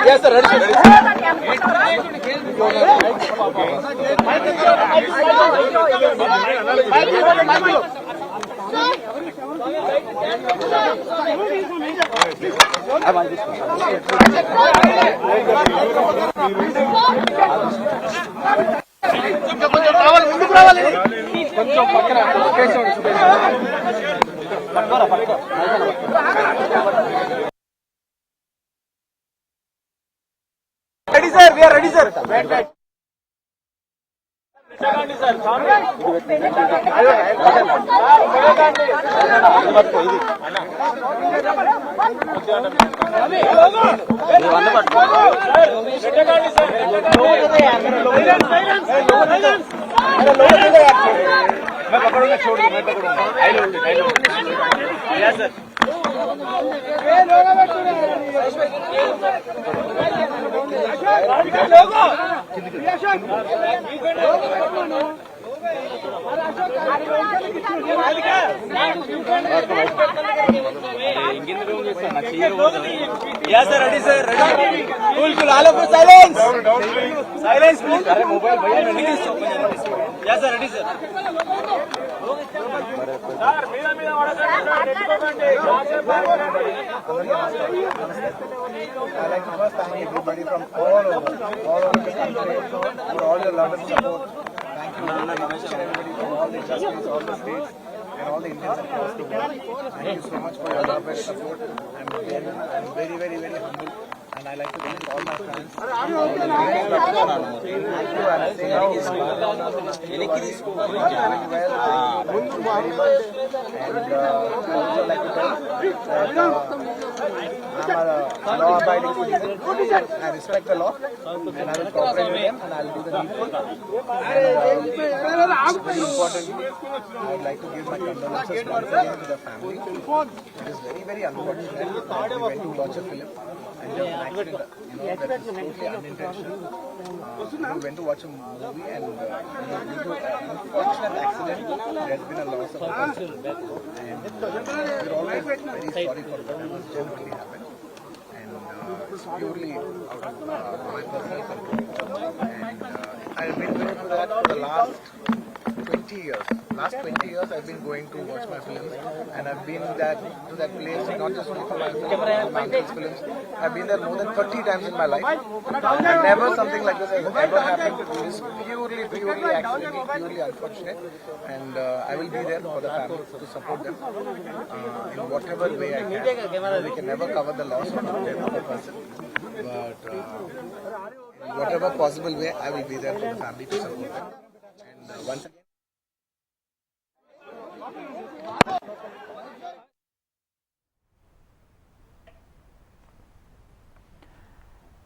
Yes, sir. Ready, sir. కొంచెం పక్కన ready sir, we are ready sir. मैं पकड़ूंगा, छोड़ दो, मैं पकड़ूंगा. Yes sir. Yes sir, ready sir, ready. Cool, all of you silence. Silence please. अरे मोबाइल भैया नहीं इसको. Yes sir, ready sir. Sir, मेरा वाला sir. I like to first thank everybody from all over the country for all your love and support. Thank you everybody from all the justice, all the states, and all the Indians across the world. Thank you so much for your love and support. I'm very, very, very humble, and I like to thank all my friends. Thank you, and I say now, doing well. Thank you very much. And I also like to tell that I'm a law-abiding citizen. I respect the law, and I will cooperate with them, and I will do the needful. And very importantly, I would like to give my condolences once again to the family. It is very, very unfortunate that we went to watch a film and there was an accident, that is totally unintentional. We went to watch a movie and due to an unfortunate accident, there has been a loss of a person. And we're always very sorry for whatever generally happened. And it's purely out of my personal control. And I've been going through that for the last 20 years. Last 20 years I've been going to watch my films, and I've been to that place not just only for my films, but for my uncle's films. I've been there more than 30 times in my life, and never something like this has ever happened. It is purely accidental, purely unfortunate, and I will be there for the family to support them in whatever way I can. We can never cover the loss of another person, but in whatever possible way I will be there for the family to support them. And once again,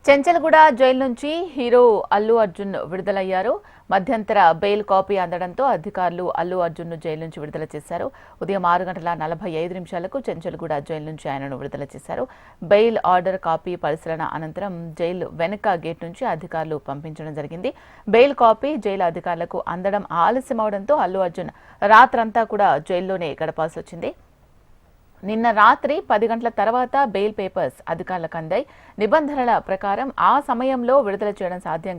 Chanchalguda jail నుంచి hero Allu Arjun విడుదలయ్యారు. మధ్యంతర bail copy అందడంతో అధికారులు Allu అర్జున్ను jail నుంచి విడుదల చేశారు. ఉదయం 6:45 Chanchalguda jail నుంచి ఆయనను విడుదల చేశారు. బెయిల్ ఆర్డర్ కాపీ పరిశీలన అనంతరం జైలు వెనుక గేట్ నుంచి అధికారులు పంపించడం జరిగింది. బెయిల్ కాపీ జైలు అధికారులకు అందడం ఆలస్యమవడంతో అల్లు అర్జున్ రాత్రంతా కూడా జైల్లోనే గడపాల్సి వచ్చింది. నిన్న రాత్రి 10 గంటల తర్వాత బెయిల్ పేపర్స్ అధికారులకు అందాయి. నిబంధనల ప్రకారం ఆ సమయంలో విడుదల చేయడం సాధ్యం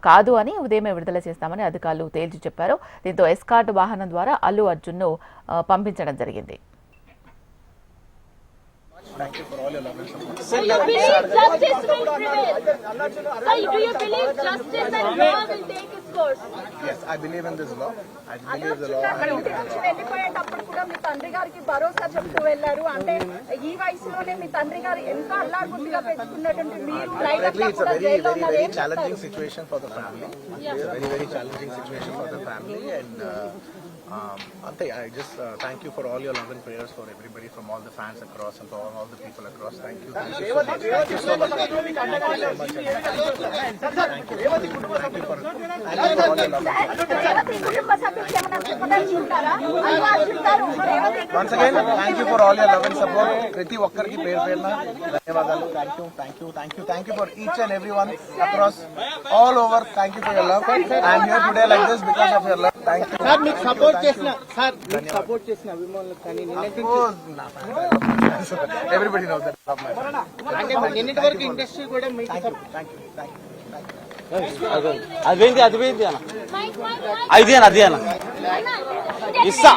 కాదు అని ఉదయమే విడుదల చేస్తామని అధికారులు తేల్చి చెప్పారు. దీంతో ఎస్కార్ట్ వాహనం ద్వారా అల్లు అర్జున్ను పంపించడం జరిగింది. Thank you for all your love and support. Do you believe justice will prevail? Sir, do you believe justice and law will take its course? Yes, I believe in this law. I believe the law. వెళ్ళిపోయేటప్పుడు కూడా మీ తండ్రి గారికి భరోసా చెప్తూ వెళ్ళారు. అంటే ఈ వయసులోనే మీ తండ్రి గారు ఎంత అల్లాగుడ్డిగా పెంచుకున్నటువంటి మీరు It's a very challenging situation for the family. It's a very challenging situation for the family, and Ante, I just thank you for all your love and prayers for everybody, from all the fans across and for all the people across. Thank you so much. Thank you so much. Thank you for all your love. Once again, thank you for all your love and support. Prati okkariki పేరున ధన్యవాదాలు. Thank you for each and everyone across all over. Thank you for your love. I am here today like this because of your love. Thank you sir మీకు support చేసిన అభిమానులకు కానీ everybody knows that అంటే నిన్నటి వరకు industry కూడా మీకు thank you అది పోయింది అన్న అది అన్న ఇస్తా